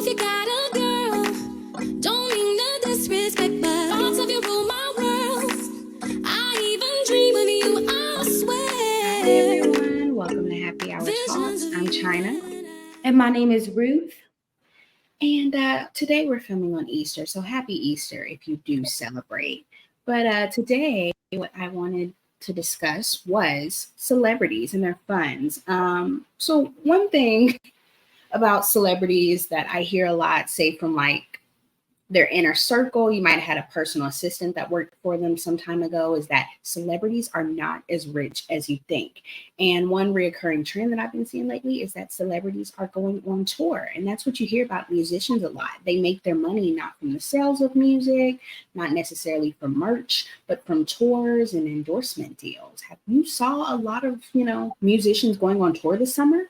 if you got a girl, don't mean no disrespect, but thoughts of you rule my world. I even dream of you, I swear. Hi everyone, welcome to Happy Hour Talks. I'm China, And my name is Ruth. and today we're filming on Easter, so happy Easter if you do celebrate. But today, what I wanted to discuss was celebrities and their funds. So one thing about celebrities that I hear a lot, say from like their inner circle, you might have had a personal assistant that worked for them some time ago, is that celebrities are not as rich as you think. And one reoccurring trend that I've been seeing lately is that celebrities are going on tour. And that's what you hear about musicians a lot. They make their money not from the sales of music, not necessarily from merch, but from tours and endorsement deals. Have you saw a lot of, musicians going on tour this summer?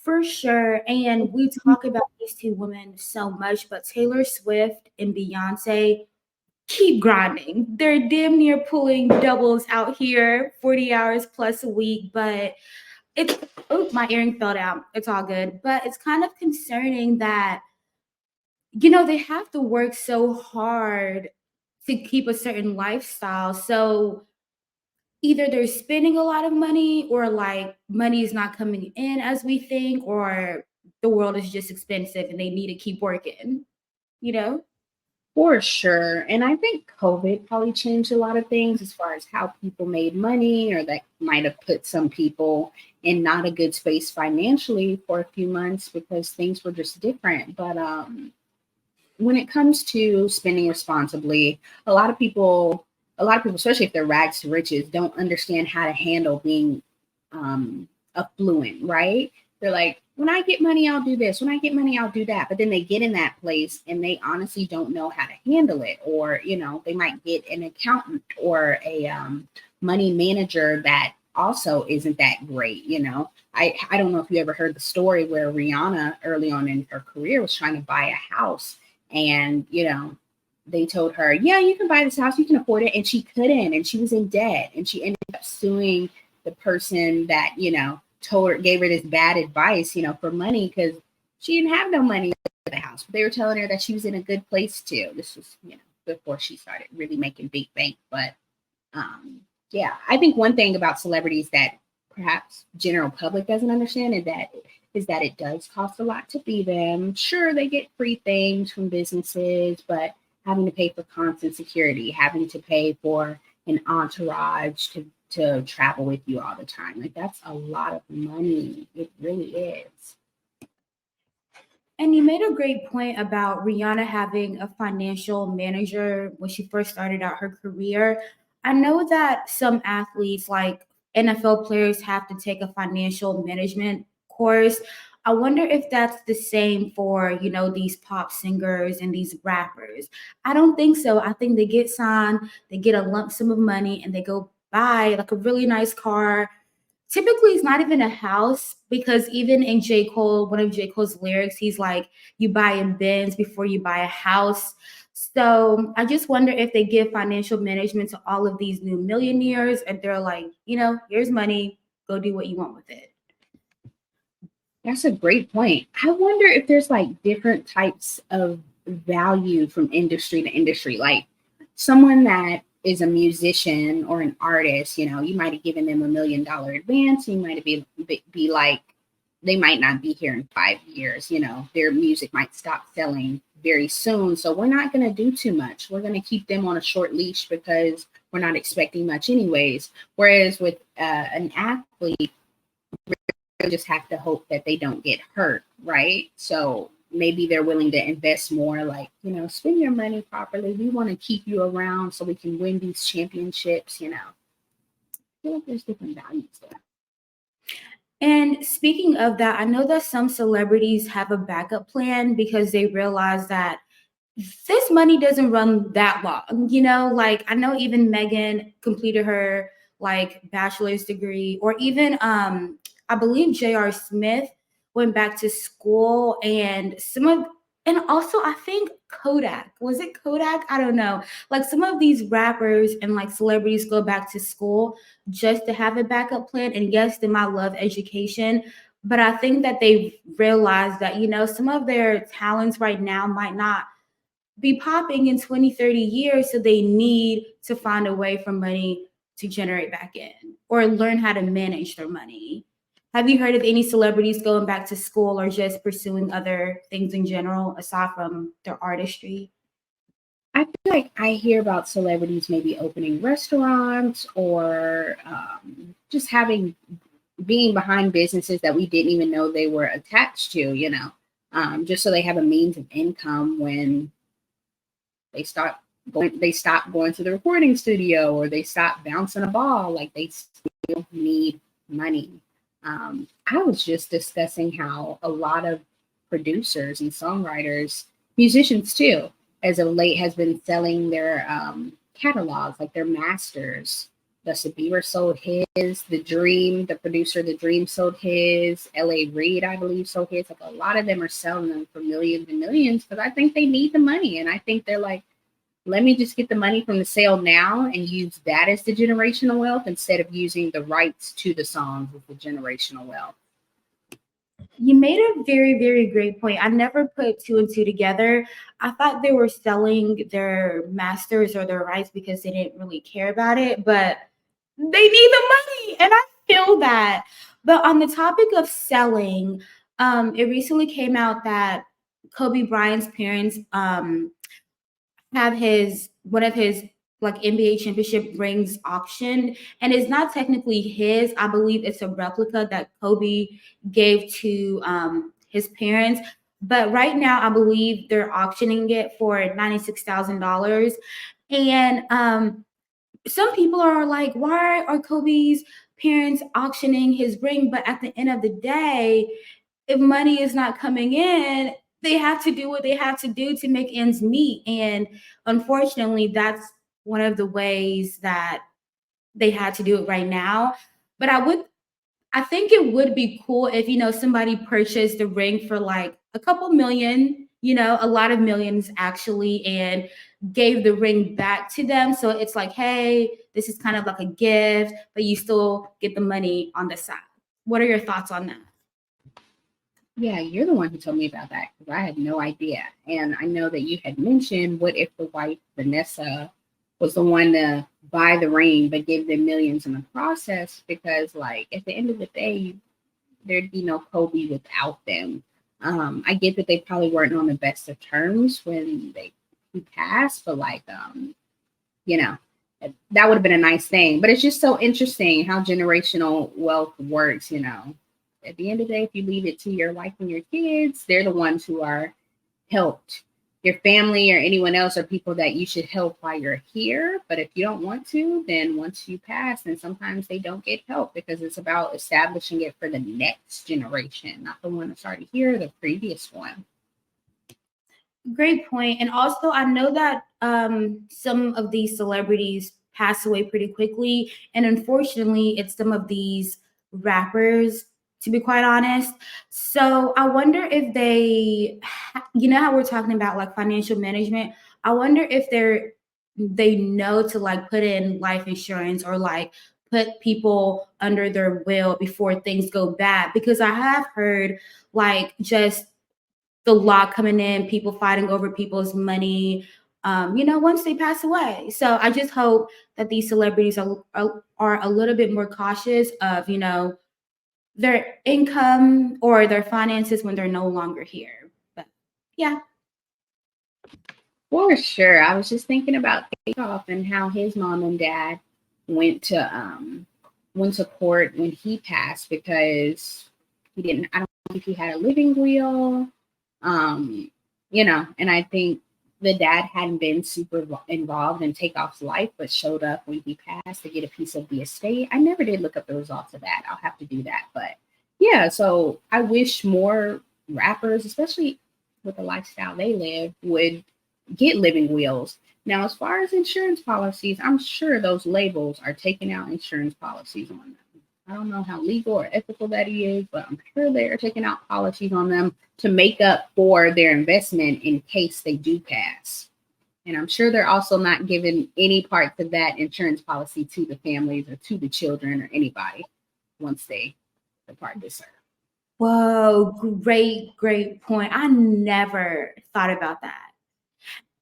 For sure. And we talk about these two women so much, but Taylor Swift and Beyonce keep grinding. They're damn near pulling doubles out here, 40 hours plus a week. But it's, oh, my earring fell down. It's all good. But it's kind of concerning that, they have to work so hard to keep a certain lifestyle. So either they're spending a lot of money or like money is not coming in as we think, or the world is just expensive and they need to keep working, you know? For sure. And I think COVID probably changed a lot of things as far as how people made money, or that might have put some people in not a good space financially for a few months because things were just different. But when it comes to spending responsibly, a lot of people, especially if they're rags to riches, don't understand how to handle being affluent, right? They're like, when I get money, I'll do this. When I get money, I'll do that. But then they get in that place and they honestly don't know how to handle it. Or, they might get an accountant or a money manager that also isn't that great. I don't know if you ever heard the story where Rihanna early on in her career was trying to buy a house, and, they told her, yeah, you can buy this house, you can afford it. And she couldn't, and she was in debt, and she ended up suing the person that, gave her this bad advice, for money, because she didn't have no money for the house. But they were telling her that she was in a good place too. This was, before she started really making big bank. But yeah, I think one thing about celebrities that perhaps general public doesn't understand is that it does cost a lot to be them. Sure, they get free things from businesses, but having to pay for constant security, having to pay for an entourage to travel with you all the time. Like, that's a lot of money. It really is. And you made a great point about Rihanna having a financial manager when she first started out her career. I know that some athletes, like NFL players, have to take a financial management course. I wonder if that's the same for, these pop singers and these rappers. I don't think so. I think they get signed, they get a lump sum of money, and they go buy like a really nice car. Typically, it's not even a house, because even in J. Cole, one of J. Cole's lyrics, he's like, you buy a Benz before you buy a house. So I just wonder if they give financial management to all of these new millionaires and they're like, here's money, go do what you want with it. That's a great point. I wonder if there's like different types of value from industry to industry. Like, someone that is a musician or an artist, you might have given them $1 million advance. You might be like, they might not be here in 5 years. Their music might stop selling very soon. So we're not going to do too much. We're going to keep them on a short leash because we're not expecting much anyways. Whereas with an athlete, just have to hope that they don't get hurt, right? So maybe they're willing to invest more, like, spend your money properly. We want to keep you around so we can win these championships. I feel like there's different values there. And speaking of that, I know that some celebrities have a backup plan because they realize that this money doesn't run that long. Like, I know even Megan completed her like bachelor's degree, or even I believe J.R. Smith went back to school, and and also I think Kodak, was it Kodak? I don't know. Like, some of these rappers and like celebrities go back to school just to have a backup plan. And yes, they might love education, But I think that they've realized that, some of their talents right now might not be popping in 20, 30 years. So they need to find a way for money to generate back in or learn how to manage their money. Have you heard of any celebrities going back to school or just pursuing other things in general aside from their artistry? I feel like I hear about celebrities maybe opening restaurants or just having being behind businesses that we didn't even know they were attached to, just so they have a means of income when they stop going to the recording studio or they stop bouncing a ball. Like they still need money. I was just discussing how a lot of producers and songwriters, musicians too, as of late, has been selling their catalogs, like their masters. Justin Bieber sold his. The producer, The Dream sold his. L.A. Reid, I believe, sold his. Like a lot of them are selling them for millions and millions because I think they need the money, and I think they're like, let me just get the money from the sale now and use that as the generational wealth instead of using the rights to the songs as the generational wealth. You made a very, very great point. I never put two and two together. I thought they were selling their masters or their rights because they didn't really care about it, but they need the money. And I feel that. But on the topic of selling, it recently came out that Kobe Bryant's parents have one of his like NBA championship rings auctioned, and it's not technically his. I believe it's a replica that Kobe gave to his parents. But right now, I believe they're auctioning it for $96,000. And some people are like, why are Kobe's parents auctioning his ring? But at the end of the day, if money is not coming in, they have to do what they have to do to make ends meet. And unfortunately, that's one of the ways that they had to do it right now. But I think it would be cool if, somebody purchased the ring for like a couple million, a lot of millions actually, and gave the ring back to them. So it's like, hey, this is kind of like a gift, but you still get the money on the side. What are your thoughts on that? Yeah, you're the one who told me about that because I had no idea. And I know that you had mentioned what if the wife, Vanessa, was the one to buy the ring but give them millions in the process because, like, at the end of the day, there'd be no Kobe without them. I get that they probably weren't on the best of terms when he passed, but like, you know, that would have been a nice thing. But it's just so interesting how generational wealth works, At the end of the day, if you leave it to your wife and your kids, they're the ones who are helped. Your family or anyone else are people that you should help while you're here. But if you don't want to, then once you pass, then sometimes they don't get help because it's about establishing it for the next generation, not the one that's already here, the previous one. Great point. And also, I know that some of these celebrities pass away pretty quickly. And unfortunately, it's some of these rappers, to be quite honest. So I wonder if how we're talking about like financial management. I wonder if they know to like put in life insurance or like put people under their will before things go bad. Because I have heard like just the law coming in, people fighting over people's money, once they pass away. So I just hope that these celebrities are a little bit more cautious of, their income or their finances when they're no longer here. But yeah. For sure. I was just thinking about Takeoff and how his mom and dad went to court when he passed because I don't think he had a living will. And I think the dad hadn't been super involved in Takeoff's life, but showed up when he passed to get a piece of the estate. I never did look up the results of that. I'll have to do that. But yeah, so I wish more rappers, especially with the lifestyle they live, would get living wills. Now, as far as insurance policies, I'm sure those labels are taking out insurance policies on them. I don't know how legal or ethical that is, but I'm sure they're taking out policies on them to make up for their investment in case they do pass. And I'm sure they're also not giving any parts of that insurance policy to the families or to the children or anybody once they depart this earth. Whoa, great point. I never thought about that.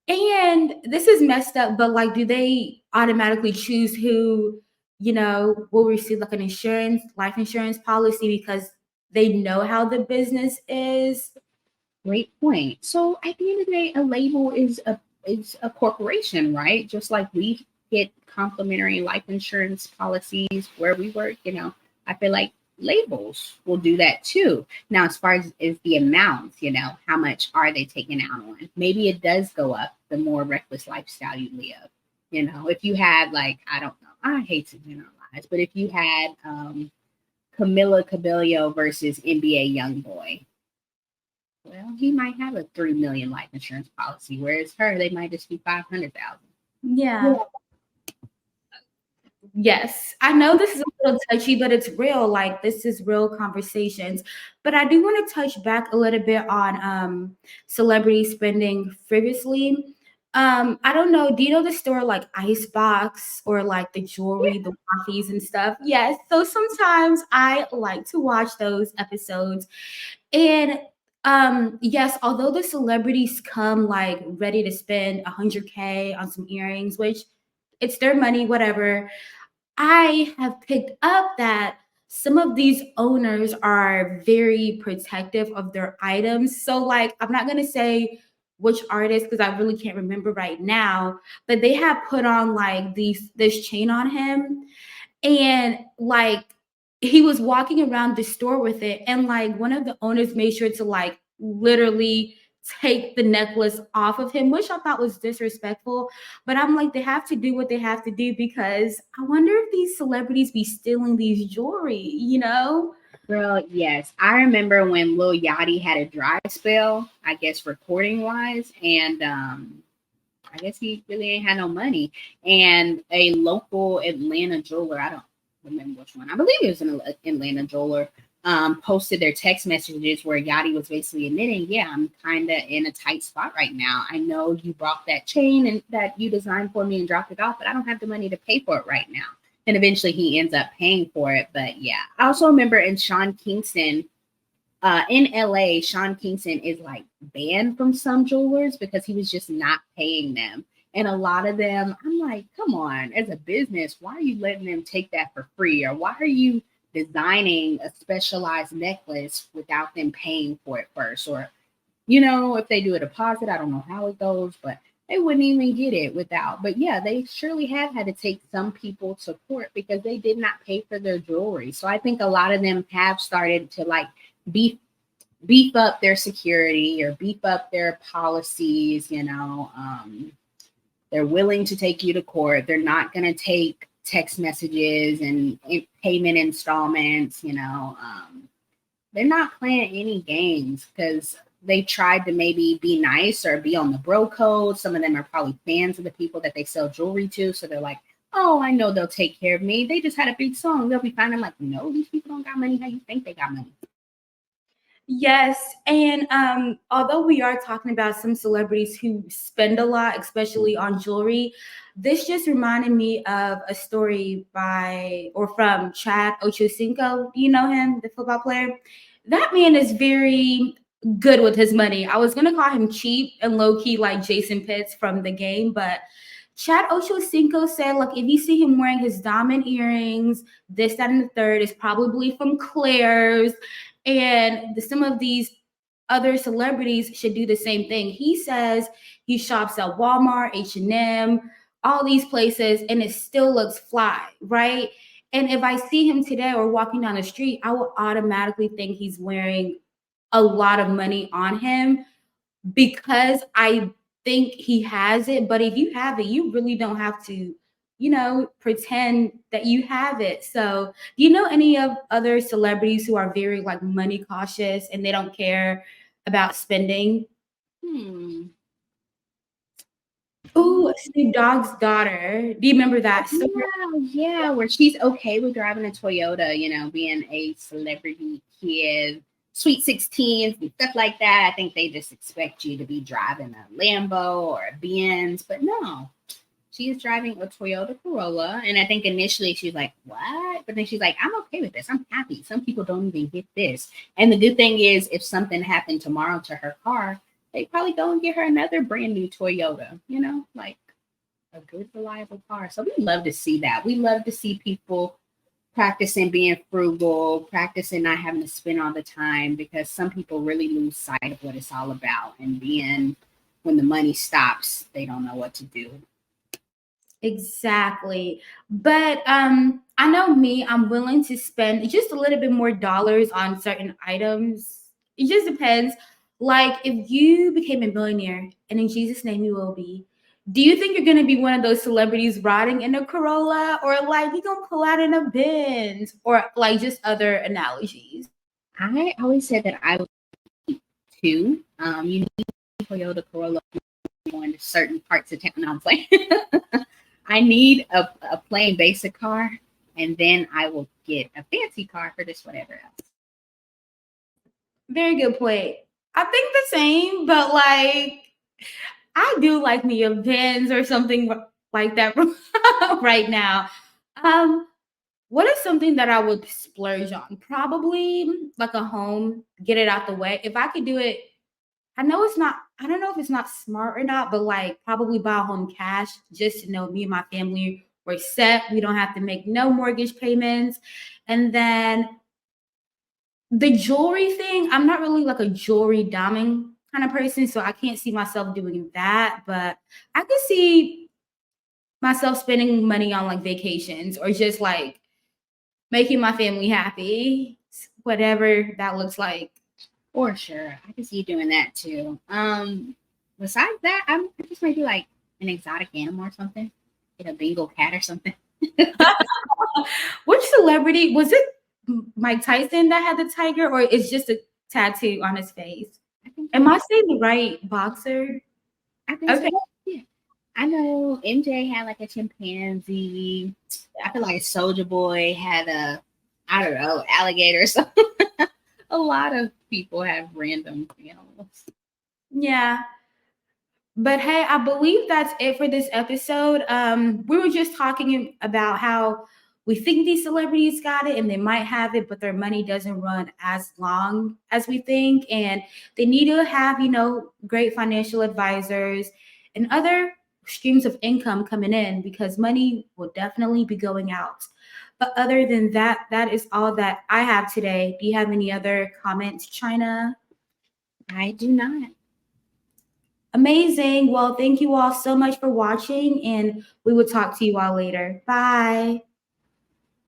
And this is messed up, but like, do they automatically choose who, will receive like an life insurance policy because they know how the business is? Great point. So at the end of the day, a label is a corporation, right? Just like we get complimentary life insurance policies where we work, I feel like labels will do that too. Now, as far as is the amounts, how much are they taking out on? Maybe it does go up the more reckless lifestyle you live. If you had like, I don't know, I hate to generalize, but if you had Camila Cabello versus NBA YoungBoy, well, he might have a 3 million life insurance policy, whereas her, they might just be 500,000. Yeah. Yes, I know this is a little touchy, but it's real. Like, this is real conversations. But I do want to touch back a little bit on celebrity spending frivolously. I don't know. Do you know the store like Icebox or like the jewelry, the watches and stuff? Yes. So sometimes I like to watch those episodes. And yes, although the celebrities come like ready to spend 100K on some earrings, which it's their money, whatever. I have picked up that some of these owners are very protective of their items. So, like, I'm not going to say which artist because I really can't remember right now, but they have put on like this chain on him, and like he was walking around the store with it, and like one of the owners made sure to like literally take the necklace off of him, which I thought was disrespectful. But I'm like, they have to do what they have to do because I wonder if these celebrities be stealing these jewelry. Girl, yes. I remember when Lil Yachty had a dry spell, I guess recording wise, and I guess he really ain't had no money. And a local Atlanta jeweler, I don't remember which one, I believe it was an Atlanta jeweler, posted their text messages where Yachty was basically admitting, yeah, I'm kind of in a tight spot right now. I know you brought that chain and that you designed for me and dropped it off, but I don't have the money to pay for it right now. And eventually he ends up paying for it. But yeah, I also remember in Sean Kingston, in LA, Sean Kingston is like banned from some jewelers because he was just not paying them. And a lot of them, I'm like, come on, as a business, why are you letting them take that for free? Or why are you designing a specialized necklace without them paying for it first? Or, if they do a deposit, I don't know how it goes, but they wouldn't even get it without. But yeah, they surely have had to take some people to court because they did not pay for their jewelry. So I think a lot of them have started to like beef beef up their security or beef up their policies. They're willing to take you to court. They're not going to take text messages and payment installments. They're not playing any games because they tried to maybe be nice or be on the bro code. Some of them are probably fans of the people that they sell jewelry to, so they're like, oh, I know they'll take care of me. They just had a big song, they'll be fine. I'm like, no, these people don't got money. How you think they got money? Yes, and although we are talking about some celebrities who spend a lot, especially on jewelry, this just reminded me of a story from Chad Ochocinco. Do you know him, the football player? That man is very good with his money. I was gonna call him cheap and low key like Jason Pitts from the game, but Chad Ochocinco said, like, if you see him wearing his diamond earrings, this, that, and the third is probably from Claire's, and some of these other celebrities should do the same thing. He says he shops at Walmart, H&M, all these places, and it still looks fly, right? And if I see him today or walking down the street, I will automatically think he's wearing a lot of money on him because I think he has it. But if you have it, you really don't have to, pretend that you have it. So, do you know any of other celebrities who are very like money cautious and they don't care about spending? Hmm. Ooh, Snoop Dogg's daughter. Do you remember that story? Yeah, where she's okay with driving a Toyota, being a celebrity kid, sweet 16s and stuff like that. I think they just expect you to be driving a Lambo or a Benz, but no. She is driving a Toyota Corolla. And I think initially she's like, what? But then she's like, I'm okay with this. I'm happy. Some people don't even get this. And the good thing is, if something happened tomorrow to her car, they probably go and get her another brand new Toyota, like a good, reliable car. So we love to see that. We love to see people practicing being frugal, practicing not having to spend all the time, because some people really lose sight of what it's all about. And then when the money stops, they don't know what to do. Exactly. But I know me, I'm willing to spend just a little bit more dollars on certain items. It just depends. Like if you became a millionaire, and in Jesus' name you will be, do you think you're gonna be one of those celebrities riding in a Corolla, or like you gonna pull out in a Benz, or like just other analogies? I always said that I would too. You need Toyota Corolla going to certain parts of town. No, I'm playing. I need a plain basic car, and then I will get a fancy car for just whatever else. Very good point. I think the same, but like I do like me a Benz or something like that right now. Um, what is something that I would splurge on? Probably like a home, get it out the way. If I could do it, I know it's not, I don't know if it's not smart or not, but like probably buy a home cash just to know me and my family were set. We don't have to make no mortgage payments. And then the jewelry thing, I'm not really like a jewelry diamond kind of person, so I can't see myself doing that. But I could see myself spending money on like vacations or just like making my family happy, whatever that looks like. For sure, I can see you doing that too. Besides that, I just might do like an exotic animal or something, get a Bengal cat or something. Which celebrity was it? Mike Tyson that had the tiger, or it's just a tattoo on his face? Am I saying the right boxer? I think so. Yeah. I know MJ had like a chimpanzee. I feel like Soldier Boy had I don't know, alligator or something. A lot of people have random animals. Yeah. But hey, I believe that's it for this episode. We were just talking about how we think these celebrities got it and they might have it, but their money doesn't run as long as we think. And they need to have, great financial advisors and other streams of income coming in, because money will definitely be going out. But other than that, that is all that I have today. Do you have any other comments, China? I do not. Amazing. Well, thank you all so much for watching, and we will talk to you all later. Bye.